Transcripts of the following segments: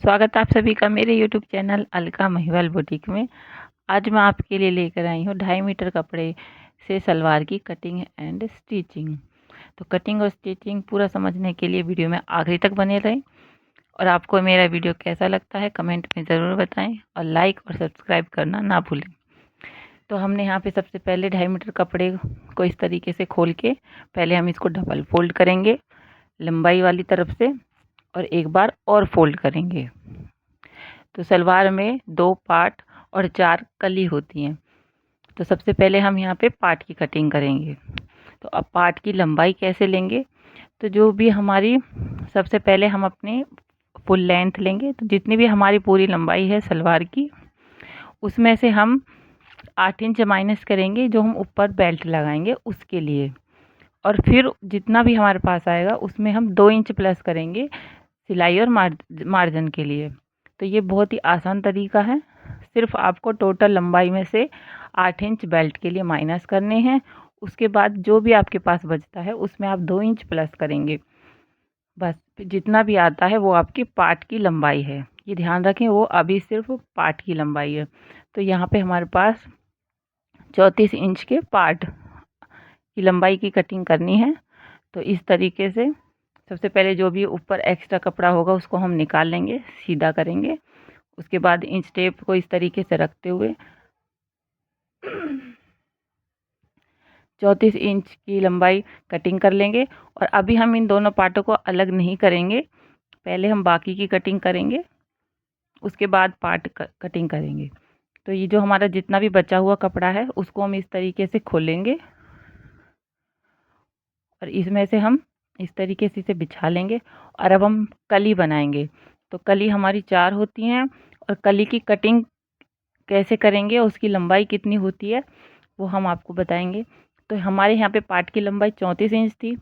स्वागत है आप सभी का मेरे YouTube channel Alka Mahiwal boutique में। आज मैं आपके लिए लेकर आई हूँ 2.5 मीटर कपड़े से सलवार की कटिंग एंड स्टिचिंग। तो कटिंग और स्टिचिंग पूरा समझने के लिए वीडियो में आखिरी तक बने रहें। और आपको मेरा वीडियो कैसा लगता है कमेंट में ज़रूर बताएं और लाइक और सब्सक्राइब करना ना भूलें। तो हमने यहाँ पे सबसे पहले 2.5 मीटर कपड़े को इस तरीके से खोल के पहले हम इसको डबल फोल्ड करेंगे लंबाई वाली तरफ से और एक बार और फोल्ड करेंगे। तो सलवार में 2 पार्ट और 4 कली होती हैं। तो सबसे पहले हम यहाँ पे पार्ट की कटिंग करेंगे। तो अब पार्ट की लंबाई कैसे लेंगे, तो जो भी हमारी सबसे पहले हम अपने फुल लेंथ लेंगे। तो जितनी भी हमारी पूरी लंबाई है सलवार की उसमें से हम 8 इंच माइनस करेंगे जो हम ऊपर बेल्ट लगाएंगे उसके लिए। और फिर जितना भी हमारे पास आएगा उसमें हम 2 इंच प्लस करेंगे सिलाई और मार्जिन के लिए। तो ये बहुत ही आसान तरीका है। सिर्फ आपको टोटल लंबाई में से 8 इंच बेल्ट के लिए माइनस करने हैं। उसके बाद जो भी आपके पास बचता है उसमें आप 2 इंच प्लस करेंगे। बस जितना भी आता है वो आपकी पार्ट की लंबाई है। ये ध्यान रखें वो अभी सिर्फ पार्ट की लंबाई है। तो यहाँ पे हमारे पास 34 इंच के पार्ट की लंबाई की कटिंग करनी है। तो इस तरीके से सबसे पहले जो भी ऊपर एक्स्ट्रा कपड़ा होगा उसको हम निकाल लेंगे, सीधा करेंगे। उसके बाद इंच टेप को इस तरीके से रखते हुए 34 इंच की लंबाई कटिंग कर लेंगे। और अभी हम इन दोनों पार्टों को अलग नहीं करेंगे, पहले हम बाकी की कटिंग करेंगे उसके बाद पार्ट कटिंग करेंगे। तो ये जो हमारा जितना भी बचा हुआ कपड़ा है उसको हम इस तरीके से खोलेंगे और इसमें से हम इस तरीके से इसे बिछा लेंगे। और अब हम कली बनाएंगे। तो कली हमारी 4 होती हैं और कली की कटिंग कैसे करेंगे, उसकी लंबाई कितनी होती है वो हम आपको बताएंगे। तो हमारे यहाँ पे पार्ट की लंबाई 34 इंच थी,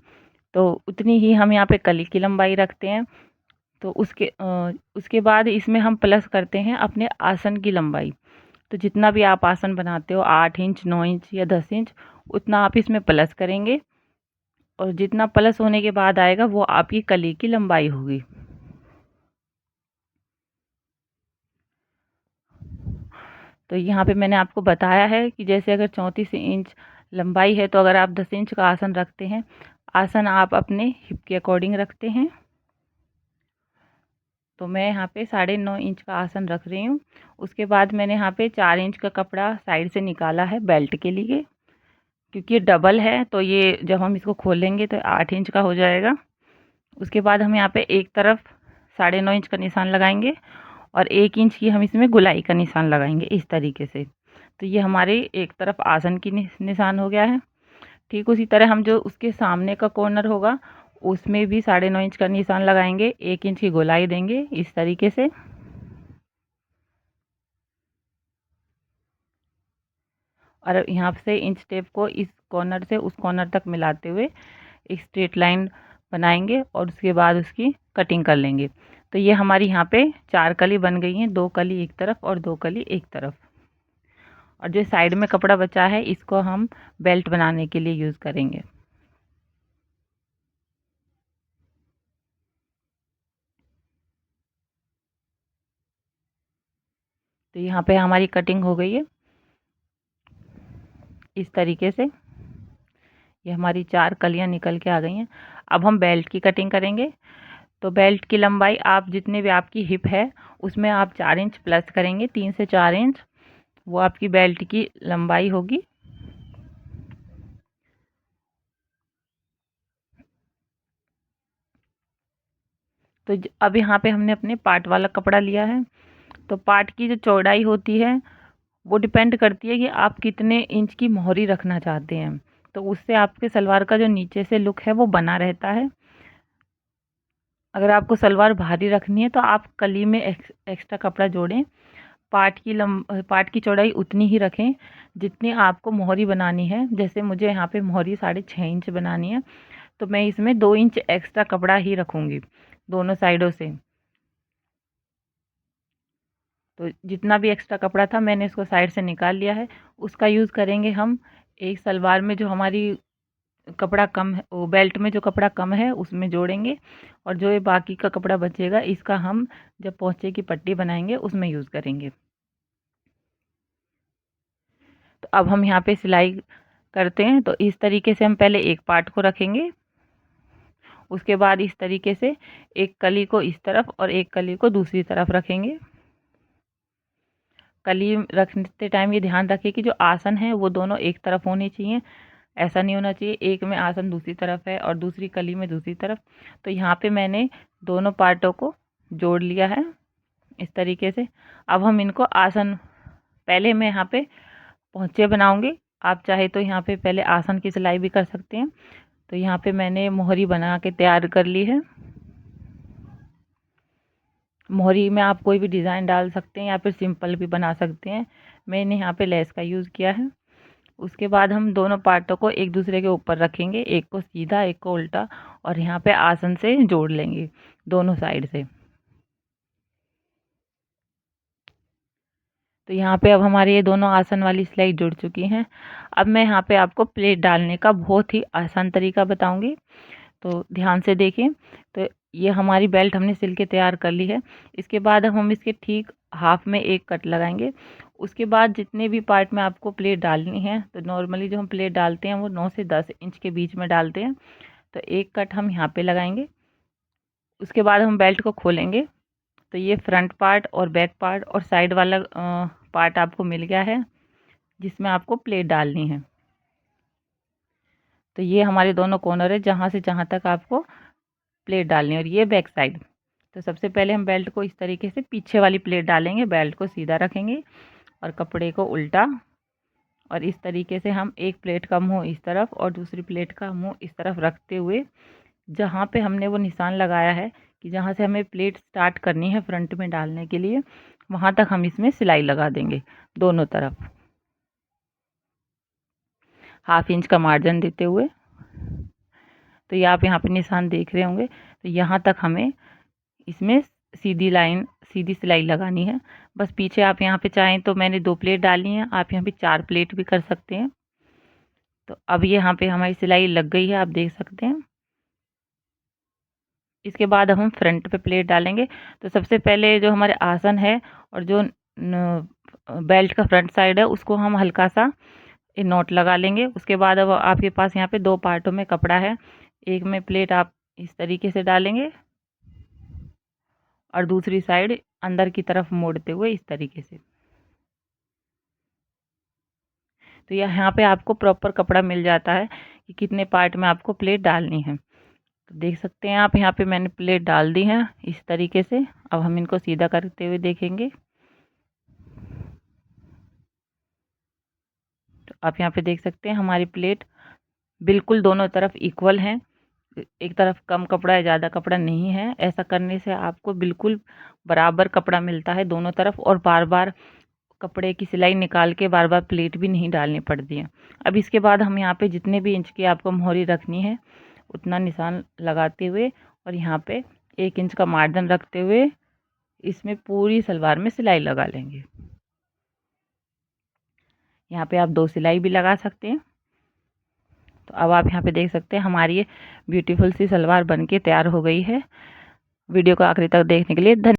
तो उतनी ही हम यहाँ पे कली की लंबाई रखते हैं। तो उसके बाद इसमें हम प्लस करते हैं अपने आसन की लंबाई। तो जितना भी आप आसन बनाते हो 8 इंच 9 इंच या 10 इंच उतना आप इसमें प्लस करेंगे। और जितना प्लस होने के बाद आएगा वो आपकी कली की लंबाई होगी। तो यहाँ पे मैंने आपको बताया है कि जैसे अगर 34 इंच लंबाई है तो अगर आप 10 इंच का आसन रखते हैं, आसन आप अपने हिप के अकॉर्डिंग रखते हैं। तो मैं यहाँ पे 9.5 इंच का आसन रख रही हूँ। उसके बाद मैंने यहाँ पे 4 इंच का कपड़ा साइड से निकाला है बेल्ट के लिए, क्योंकि ये डबल है तो ये जब हम इसको खोलेंगे तो 8 इंच का हो जाएगा। उसके बाद हम यहाँ पे एक तरफ 9.5 इंच का निशान लगाएंगे और 1 इंच की हम इसमें गुलाई का निशान लगाएंगे इस तरीके से। तो ये हमारे एक तरफ आसन की निशान हो गया है। ठीक उसी तरह हम जो उसके सामने का कॉर्नर होगा उसमें भी 9.5 इंच का निशान लगाएंगे, 1 इंच की गोलाई देंगे इस तरीके से। और यहाँ से इंच टेप को इस कॉर्नर से उस कॉर्नर तक मिलाते हुए एक स्ट्रेट लाइन बनाएंगे और उसके बाद उसकी कटिंग कर लेंगे। तो ये हमारी यहाँ पे 4 कली बन गई हैं, 2 कली एक तरफ और 2 कली एक तरफ। और जो साइड में कपड़ा बचा है इसको हम बेल्ट बनाने के लिए यूज़ करेंगे। तो यहाँ पे हमारी कटिंग हो गई है इस तरीके से। ये हमारी 4 कलियाँ निकल के आ गई हैं। अब हम बेल्ट की कटिंग करेंगे। तो बेल्ट की लंबाई आप जितने भी आपकी हिप है उसमें आप 4 इंच प्लस करेंगे, 3 से 4 इंच वो आपकी बेल्ट की लंबाई होगी। तो अब यहाँ पे हमने अपने पार्ट वाला कपड़ा लिया है। तो पार्ट की जो चौड़ाई होती है वो डिपेंड करती है कि आप कितने इंच की मोहरी रखना चाहते हैं। तो उससे आपके सलवार का जो नीचे से लुक है वो बना रहता है। अगर आपको सलवार भारी रखनी है तो आप कली में एक्स्ट्रा कपड़ा जोड़ें। पार्ट की चौड़ाई उतनी ही रखें जितनी आपको मोहरी बनानी है। जैसे मुझे यहाँ पे मोहरी 6.5 इंच बनानी है तो मैं इसमें 2 इंच एक्स्ट्रा कपड़ा ही रखूँगी दोनों साइडों से। तो जितना भी एक्स्ट्रा कपड़ा था मैंने इसको साइड से निकाल लिया है। उसका यूज़ करेंगे हम एक सलवार में जो हमारी कपड़ा कम है, वो बेल्ट में जो कपड़ा कम है उसमें जोड़ेंगे, और जो ये बाकी का कपड़ा बचेगा इसका हम जब पोंचे की पट्टी बनाएंगे उसमें यूज़ करेंगे। तो अब हम यहाँ पे सिलाई करते हैं। तो इस तरीके से हम पहले एक पार्ट को रखेंगे, उसके बाद इस तरीके से एक कली को इस तरफ और एक कली को दूसरी तरफ रखेंगे। कली रखते टाइम ये ध्यान रखें कि जो आसन है वो दोनों एक तरफ होने चाहिए, ऐसा नहीं होना चाहिए एक में आसन दूसरी तरफ है और दूसरी कली में दूसरी तरफ। तो यहाँ पे मैंने दोनों पार्टों को जोड़ लिया है इस तरीके से। अब हम इनको आसन, पहले मैं यहाँ पे पोंचे बनाऊंगी, आप चाहे तो यहाँ पे पहले आसन की सिलाई भी कर सकते हैं। तो यहाँ पे मैंने मोहरी बना के तैयार कर ली है। मोहरी में आप कोई भी डिज़ाइन डाल सकते हैं या फिर सिंपल भी बना सकते हैं। मैंने यहाँ पे लेस का यूज़ किया है। उसके बाद हम दोनों पार्टों को एक दूसरे के ऊपर रखेंगे, एक को सीधा एक को उल्टा, और यहाँ पे आसन से जोड़ लेंगे दोनों साइड से। तो यहाँ पे अब हमारे ये दोनों आसन वाली सिलाई जुड़ चुकी हैं। अब मैं यहाँ पे आपको प्लेट डालने का बहुत ही आसान तरीका बताऊंगी, तो ध्यान से देखें। तो ये हमारी बेल्ट हमने सिल के तैयार कर ली है। इसके बाद हम इसके ठीक हाफ में एक कट लगाएंगे। उसके बाद जितने भी पार्ट में आपको प्लेट डालनी है, तो नॉर्मली जो हम प्लेट डालते हैं वो 9 से 10 इंच के बीच में डालते हैं। तो एक कट हम यहाँ पे लगाएंगे। उसके बाद हम बेल्ट को खोलेंगे। तो ये फ्रंट पार्ट और बैक पार्ट और साइड वाला पार्ट आपको मिल गया है जिसमें आपको प्लेट डालनी है। तो ये हमारे दोनों कॉर्नर है जहाँ से जहाँ तक आपको प्लेट डालनी है, और ये बैक साइड। तो सबसे पहले हम बेल्ट को इस तरीके से पीछे वाली प्लेट डालेंगे, बेल्ट को सीधा रखेंगे और कपड़े को उल्टा, और इस तरीके से हम एक प्लेट का मुंह इस तरफ और दूसरी प्लेट का मुंह इस तरफ रखते हुए, जहाँ पे हमने वो निशान लगाया है कि जहाँ से हमें प्लेट स्टार्ट करनी है फ्रंट में डालने के लिए, वहाँ तक हम इसमें सिलाई लगा देंगे दोनों तरफ, हाफ इंच का मार्जिन देते हुए। तो ये आप यहाँ पे निशान देख रहे होंगे। तो यहाँ तक हमें इसमें सीधी लाइन, सीधी सिलाई लगानी है। बस पीछे आप यहाँ पे चाहें तो मैंने 2 प्लेट डाली हैं, आप यहाँ पे 4 प्लेट भी कर सकते हैं। तो अब यहाँ पे हमारी सिलाई लग गई है, आप देख सकते हैं। इसके बाद हम फ्रंट पे प्लेट डालेंगे। तो सबसे पहले जो हमारे आसन है और जो बेल्ट का फ्रंट साइड है उसको हम हल्का सा नोट लगा लेंगे। उसके बाद अब आपके पास यहाँ पे 2 पार्टों में कपड़ा है, एक में प्लेट आप इस तरीके से डालेंगे और दूसरी साइड अंदर की तरफ मोड़ते हुए इस तरीके से। तो यहाँ पे आपको प्रॉपर कपड़ा मिल जाता है कि कितने पार्ट में आपको प्लेट डालनी है। तो देख सकते हैं आप, यहाँ पे मैंने प्लेट डाल दी है इस तरीके से। अब हम इनको सीधा करते हुए देखेंगे। तो आप यहाँ पे देख सकते हैं हमारी प्लेट बिल्कुल दोनों तरफ इक्वल हैं, एक तरफ कम कपड़ा है, ज़्यादा कपड़ा नहीं है। ऐसा करने से आपको बिल्कुल बराबर कपड़ा मिलता है दोनों तरफ, और बार बार कपड़े की सिलाई निकाल के बार बार प्लेट भी नहीं डालनी पड़ती है। अब इसके बाद हम यहाँ पे जितने भी इंच की आपको मोहरी रखनी है उतना निशान लगाते हुए और यहाँ पे 1 इंच का मार्जिन रखते हुए इसमें पूरी सलवार में सिलाई लगा लेंगे। यहाँ पे आप 2 सिलाई भी लगा सकते हैं। तो अब आप यहाँ पे देख सकते हैं हमारी ये ब्यूटीफुल सी सलवार बनके तैयार हो गई है। वीडियो को आखिरी तक देखने के लिए धन्यवाद।